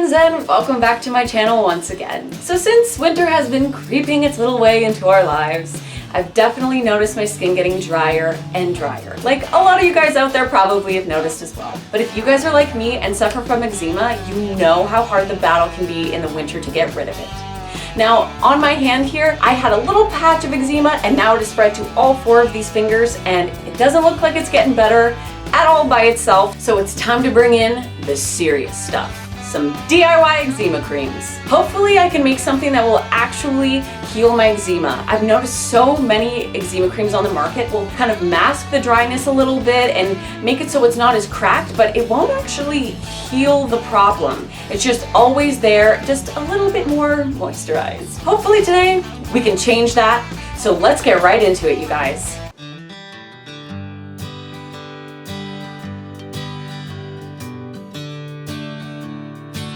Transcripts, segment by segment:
friends, and welcome back to my channel once again. So since winter has been creeping its little way into our lives, I've definitely noticed my skin getting drier and drier. Like a lot of you guys out there probably have noticed as well. But if you guys are like me and suffer from eczema, you know how hard the battle can be in the winter to get rid of it. Now, on my hand here, I had a little patch of eczema and now it has spread to all 4 of these fingers, and it doesn't look like it's getting better at all by itself. So it's time to bring in the serious stuff. Some DIY eczema creams. Hopefully I can make something that will actually heal my eczema. I've noticed so many eczema creams on the market will kind of mask the dryness a little bit and make it so it's not as cracked, but it won't actually heal the problem. It's just always there, just a little bit more moisturized. Hopefully today we can change that. So let's get right into it, you guys.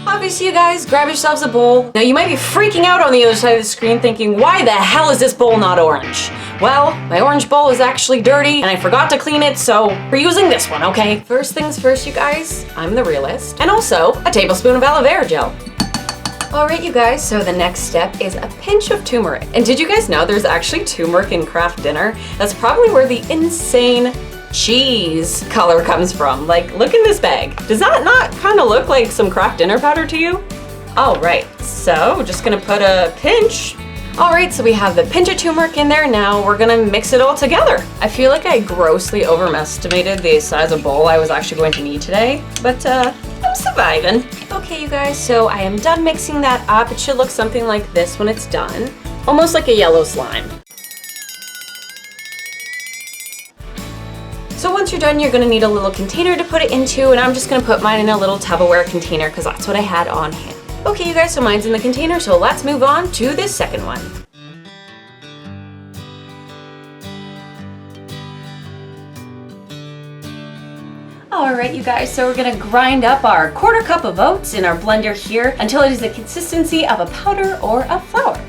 Obviously, you guys, grab yourselves a bowl. Now, you might be freaking out on the other side of the screen thinking, why the hell is this bowl not orange? Well, my orange bowl is actually dirty and I forgot to clean it, so we're using this one, okay? First things first, you guys, I'm the realist. And also, a tablespoon of aloe vera gel. Alright, you guys, so the next step is a pinch of turmeric. And did you guys know there's actually turmeric in Kraft Dinner? That's probably where the insane cheese color comes from. Like, look in this bag. Does that not kind of look like some Kraft Dinner powder to you? All right, so we're just gonna put a pinch. All right, so we have the pinch of turmeric in there. Now we're gonna mix it all together. I feel like I grossly overestimated the size of bowl I was actually going to need today, but I'm surviving. Okay, you guys, so I am done mixing that up. It should look something like this when it's done. Almost like a yellow slime. So once you're done, you're gonna need a little container to put it into, and I'm just gonna put mine in a little Tupperware container because that's what I had on hand. Okay, you guys, so mine's in the container, so let's move on to this second one. All right, you guys, so we're gonna grind up our 1/4 cup of oats in our blender here until it is the consistency of a powder or a flour.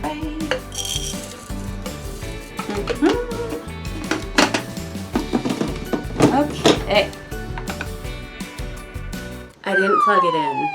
Okay. I didn't plug it in.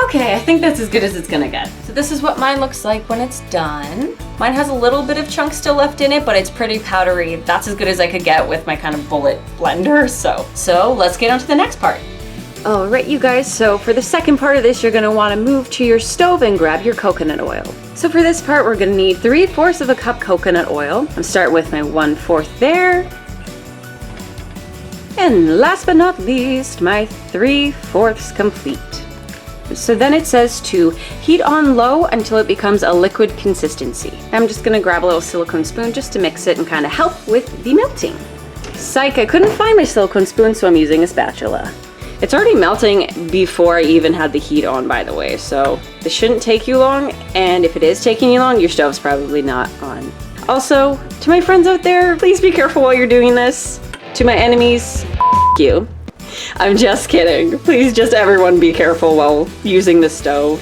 Okay, I think that's as good as it's gonna get. So this is what mine looks like when it's done. Mine has a little bit of chunks still left in it, but it's pretty powdery. That's as good as I could get with my kind of bullet blender. So let's get on to the next part. All right, you guys, so for the second part of this, you're gonna wanna move to your stove and grab your coconut oil. So for this part, we're gonna need 3/4 of a cup coconut oil. I'm starting with my 1/4 there. And last but not least, my 3/4 complete. So then it says to heat on low until it becomes a liquid consistency. I'm just gonna grab a little silicone spoon just to mix it and kind of help with the melting. Psych, I couldn't find my silicone spoon, so I'm using a spatula. It's already melting before I even had the heat on, by the way, so this shouldn't take you long, and if it is taking you long, your stove's probably not on. Also, to my friends out there, please be careful while you're doing this. To my enemies, you. I'm just kidding. Please just everyone be careful while using the stove.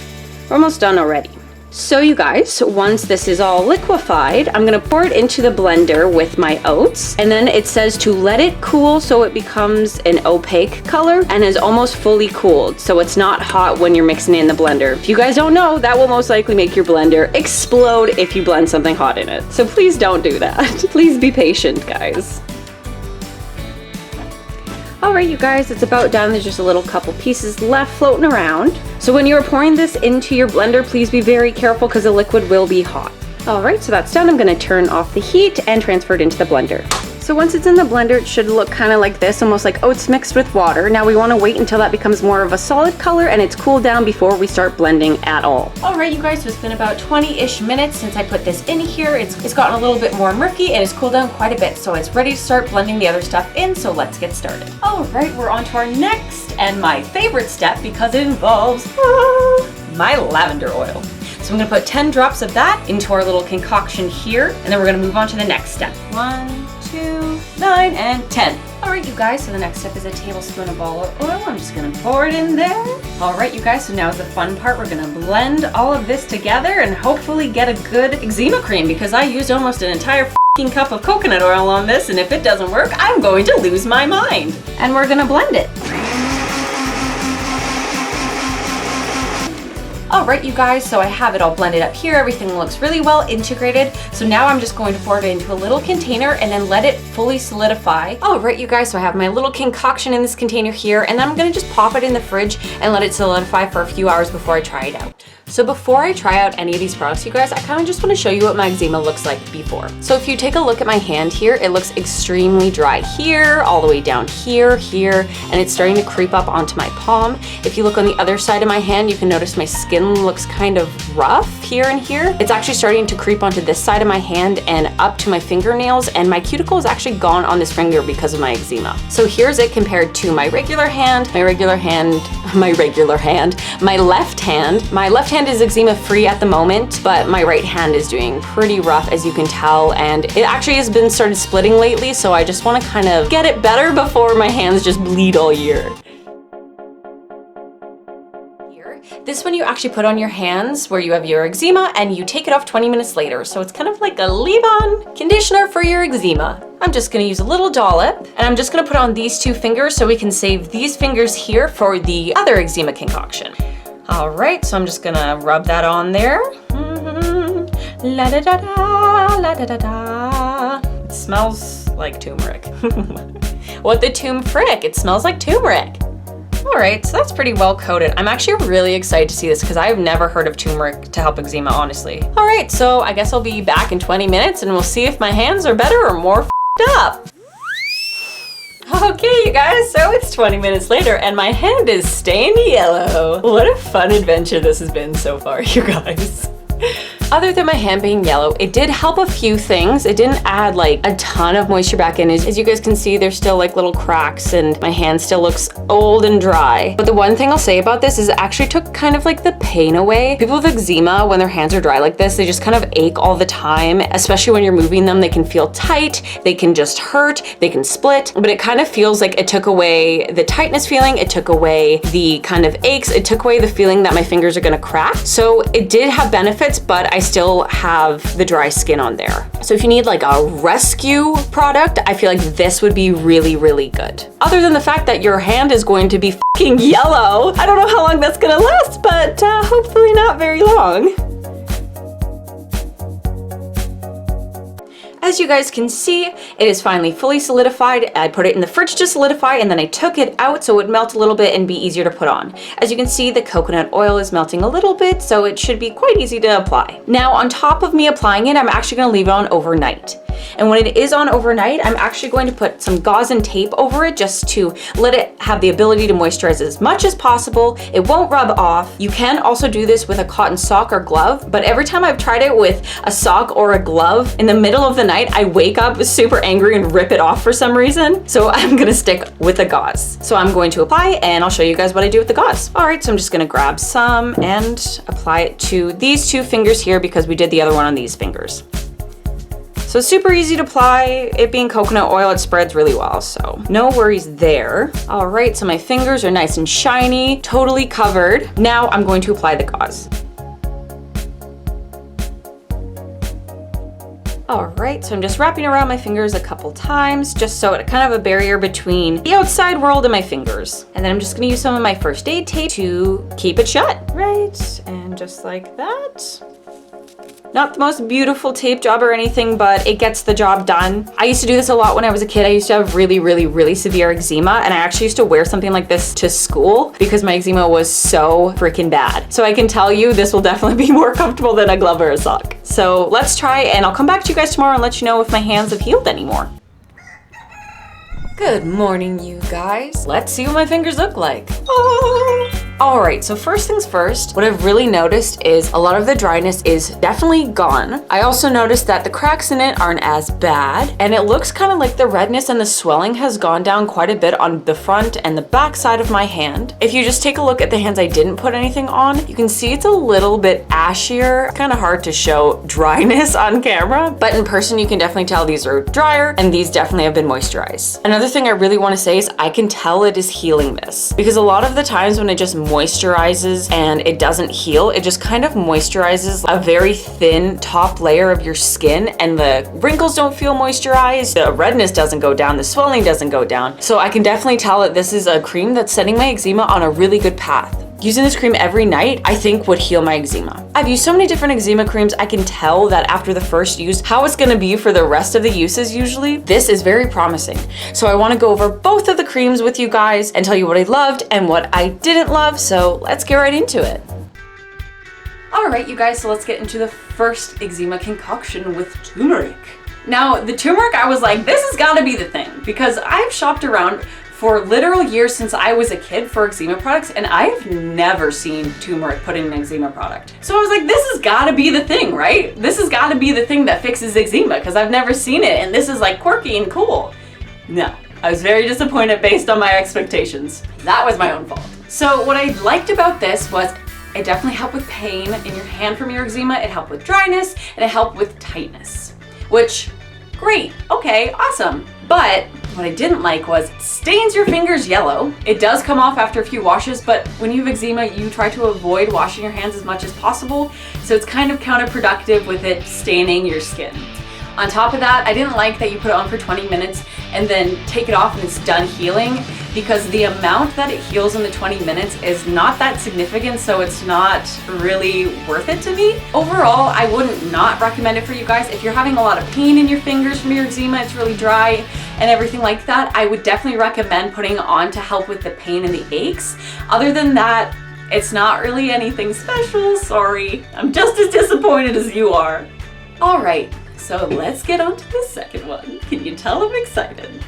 We're almost done already. So you guys, once this is all liquefied, I'm gonna pour it into the blender with my oats, and then it says to let it cool so it becomes an opaque color and is almost fully cooled, so it's not hot when you're mixing it in the blender. If you guys don't know, that will most likely make your blender explode if you blend something hot in it. So please don't do that. Please be patient, guys. Alright, you guys, it's about done. There's just a little couple pieces left floating around. So when you're pouring this into your blender, please be very careful because the liquid will be hot. Alright, so that's done. I'm going to turn off the heat and transfer it into the blender. So once it's in the blender, it should look kind of like this, almost like oats mixed with water. Now we want to wait until that becomes more of a solid color and it's cooled down before we start blending at all. Alright, you guys, so it's been about 20-ish minutes since I put this in here. It's gotten a little bit more murky and it's cooled down quite a bit, so it's ready to start blending the other stuff in, so let's get started. Alright, we're on to our next and my favorite step because it involves my lavender oil. So I'm gonna put 10 drops of that into our little concoction here, and then we're gonna move on to the next step. 1, 2, 2, 9, and 10. All right, you guys, so the next step is a tablespoon of olive oil. I'm just gonna pour it in there. All right, you guys, so now is the fun part. We're gonna blend all of this together and hopefully get a good eczema cream, because I used almost an entire f***ing cup of coconut oil on this, and if it doesn't work, I'm going to lose my mind. And we're gonna blend it. All right, you guys, so I have it all blended up here. Everything looks really well integrated. So now I'm just going to pour it into a little container and then let it fully solidify. All right, you guys, so I have my little concoction in this container here, and then I'm gonna just pop it in the fridge and let it solidify for a few hours before I try it out. So before I try out any of these products, you guys, I kind of just want to show you what my eczema looks like before. So if you take a look at my hand here, it looks extremely dry here, all the way down here, and it's starting to creep up onto my palm. If you look on the other side of my hand, you can notice my skin looks kind of rough here and here. It's actually starting to creep onto this side of my hand and up to my fingernails, and my cuticle is actually gone on this finger because of my eczema. So here's it compared to my regular hand, my left hand. My left hand is eczema free at the moment, but my right hand is doing pretty rough, as you can tell, and it actually has been started splitting lately, so I just want to kind of get it better before my hands just bleed all year. This one you actually put on your hands where you have your eczema, and you take it off 20 minutes later. So it's kind of like a leave-on conditioner for your eczema. I'm just gonna use a little dollop, and I'm just gonna put on these 2 fingers so we can save these fingers here for the other eczema concoction. All right, so I'm just gonna rub that on there. La da da da, la da da da. It smells like turmeric. What the tomb frick? It smells like turmeric. All right, so that's pretty well coated. I'm actually really excited to see this because I've never heard of turmeric to help eczema, honestly. All right, so I guess I'll be back in 20 minutes and we'll see if my hands are better or more f***ed up. Okay, you guys, so it's 20 minutes later and my hand is stained yellow. What a fun adventure this has been so far, you guys. Other than my hand being yellow, it did help a few things. It didn't add like a ton of moisture back in. As you guys can see, there's still like little cracks and my hand still looks old and dry. But the one thing I'll say about this is it actually took kind of like the pain away. People with eczema, when their hands are dry like this, they just kind of ache all the time, especially when you're moving them. They can feel tight, they can just hurt, they can split, but it kind of feels like it took away the tightness feeling, it took away the kind of aches, it took away the feeling that my fingers are gonna crack. So it did have benefits, but I still have the dry skin on there. So if you need like a rescue product, I feel like this would be really, really good. Other than the fact that your hand is going to be fucking yellow. I don't know how long that's gonna last, but hopefully not very long. As you guys can see, it is finally fully solidified. I put it in the fridge to solidify, and then I took it out so it would melt a little bit and be easier to put on. As you can see, the coconut oil is melting a little bit, so it should be quite easy to apply. Now, on top of me applying it, I'm actually gonna leave it on overnight. And when it is on overnight, I'm actually going to put some gauze and tape over it just to let it have the ability to moisturize as much as possible. It won't rub off. You can also do this with a cotton sock or glove, but every time I've tried it with a sock or a glove, in the middle of the night, I wake up super angry and rip it off for some reason. So I'm gonna stick with the gauze. So I'm going to apply and I'll show you guys what I do with the gauze. All right, so I'm just gonna grab some and apply it to these 2 fingers here because we did the other one on these fingers. So super easy to apply. It being coconut oil, it spreads really well, so no worries there. All right, so my fingers are nice and shiny, totally covered. Now I'm going to apply the gauze. All right, so I'm just wrapping around my fingers a couple times, just so it kind of a barrier between the outside world and my fingers. And then I'm just gonna use some of my first aid tape to keep it shut. Right, and just like that. Not the most beautiful tape job or anything, but it gets the job done. I used to do this a lot when I was a kid. I used to have really, really, really severe eczema, and I actually used to wear something like this to school because my eczema was so freaking bad. So I can tell you this will definitely be more comfortable than a glove or a sock. So let's try, and I'll come back to you guys tomorrow and let you know if my hands have healed anymore. Good morning, you guys. Let's see what my fingers look like. Oh. All right, so first things first, what I've really noticed is a lot of the dryness is definitely gone. I also noticed that the cracks in it aren't as bad, and it looks kind of like the redness and the swelling has gone down quite a bit on the front and the back side of my hand. If you just take a look at the hands I didn't put anything on, you can see it's a little bit ashier. Kind of hard to show dryness on camera, but in person you can definitely tell these are drier, and these definitely have been moisturized. Another thing I really want to say is I can tell it is healing this, because a lot of the times when it just moisturizes and it doesn't heal, it just kind of moisturizes a very thin top layer of your skin, and the wrinkles don't feel moisturized, the redness doesn't go down, the swelling doesn't go down. So I can definitely tell that this is a cream that's setting my eczema on a really good path. Using this cream every night, I think would heal my eczema. I've used so many different eczema creams, I can tell that after the first use, how it's gonna be for the rest of the uses usually. This is very promising. So I wanna go over both of the creams with you guys and tell you what I loved and what I didn't love, so let's get right into it. All right, you guys, so let's get into the first eczema concoction with turmeric. Now, the turmeric, I was like, this has gotta be the thing, because I've shopped around for literal years since I was a kid for eczema products, and I've never seen turmeric put in an eczema product. So I was like, this has gotta be the thing, right? This has gotta be the thing that fixes eczema, because I've never seen it, and this is like quirky and cool. No, I was very disappointed based on my expectations. That was my own fault. So what I liked about this was it definitely helped with pain in your hand from your eczema, it helped with dryness, and it helped with tightness, which, great, okay, awesome. But what I didn't like was it stains your fingers yellow. It does come off after a few washes, but when you have eczema, you try to avoid washing your hands as much as possible. So it's kind of counterproductive with it staining your skin. On top of that, I didn't like that you put it on for 20 minutes and then take it off and it's done healing, because the amount that it heals in the 20 minutes is not that significant, so it's not really worth it to me. Overall, I wouldn't not recommend it for you guys. If you're having a lot of pain in your fingers from your eczema, it's really dry and everything like that, I would definitely recommend putting it on to help with the pain and the aches. Other than that, it's not really anything special, sorry. I'm just as disappointed as you are. All right. So let's get on to the second one. Can you tell I'm excited?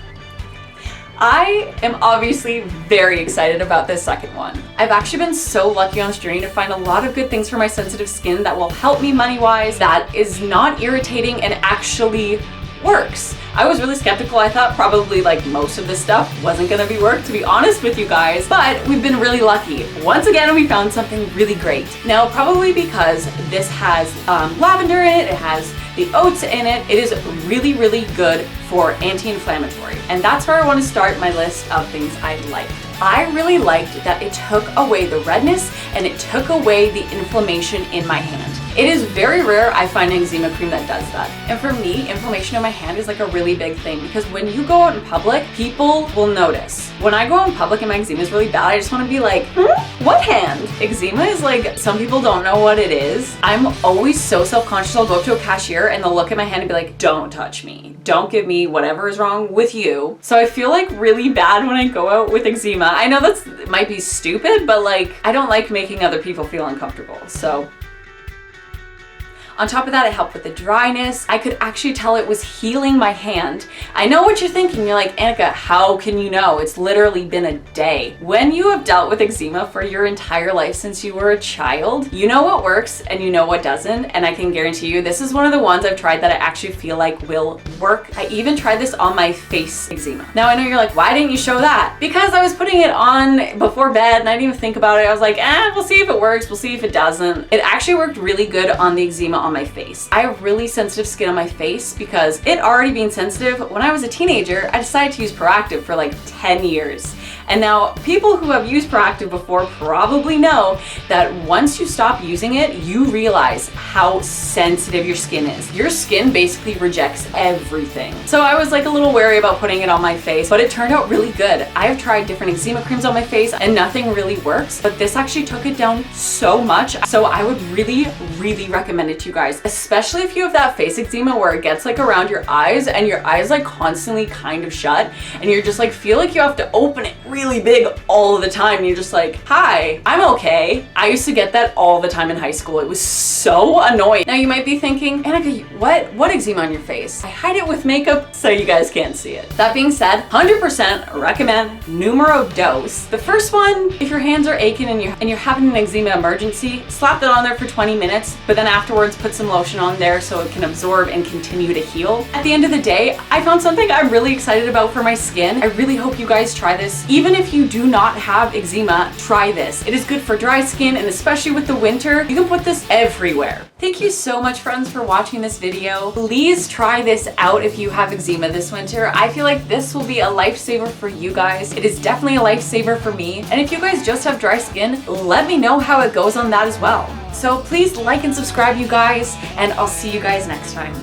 I am obviously very excited about this second one. I've actually been so lucky on this journey to find a lot of good things for my sensitive skin that will help me money-wise, that is not irritating and actually works. I was really skeptical. I thought probably like most of this stuff wasn't gonna be work, to be honest with you guys, but we've been really lucky. Once again, we found something really great. Now, probably because this has lavender in it, it has the oats in it, it is really, really good for anti-inflammatory. And that's where I want to start my list of things I liked. I really liked that it took away the redness and it took away the inflammation in my hand. It is very rare I find an eczema cream that does that. And for me, inflammation in my hand is like a really big thing, because when you go out in public, people will notice. When I go out in public and my eczema is really bad, I just want to be like, what hand? Eczema is like, some people don't know what it is. I'm always so self-conscious. I'll go up to a cashier and they'll look at my hand and be like, don't touch me. Don't give me whatever is wrong with you. So I feel like really bad when I go out with eczema. I know that might be stupid, but like, I don't like making other people feel uncomfortable. So on top of that, it helped with the dryness. I could actually tell it was healing my hand. I know what you're thinking. You're like, Annika, how can you know? It's literally been a day. When you have dealt with eczema for your entire life since you were a child, you know what works and you know what doesn't. And I can guarantee you, this is one of the ones I've tried that I actually feel like will work. I even tried this on my face eczema. Now I know you're like, why didn't you show that? Because I was putting it on before bed and I didn't even think about it. I was like, we'll see if it works. We'll see if it doesn't. It actually worked really good on the eczema on my face. I have really sensitive skin on my face because it already being sensitive, when I was a teenager, I decided to use Proactive for like 10 years. And now people who have used Proactive before probably know that once you stop using it, you realize how sensitive your skin is. Your skin basically rejects everything. So I was like a little wary about putting it on my face, but it turned out really good. I have tried different eczema creams on my face and nothing really works, but this actually took it down so much. So I would really, really recommend it to you guys, especially if you have that face eczema where it gets like around your eyes and your eyes like constantly kind of shut and you're just like, feel like you have to open it really big all of the time and you're just like, hi, I'm okay. I used to get that all the time in high school. It was so annoying. Now you might be thinking, Annika, what eczema on your face? I hide it with makeup so you guys can't see it. That being said, 100% recommend numero dos. The first one, if your hands are aching and you're having an eczema emergency, slap that on there for 20 minutes, but then afterwards put some lotion on there so it can absorb and continue to heal. At the end of the day, I found something I'm really excited about for my skin. I really hope you guys try this. Even if you do not have eczema, try this. It is good for dry skin, and especially with the winter, you can put this everywhere. Thank you so much, friends, for watching this video. Please try this out if you have eczema this winter. I feel like this will be a lifesaver for you guys. It is definitely a lifesaver for me. And if you guys just have dry skin, let me know how it goes on that as well. So please like and subscribe, you guys, and I'll see you guys next time.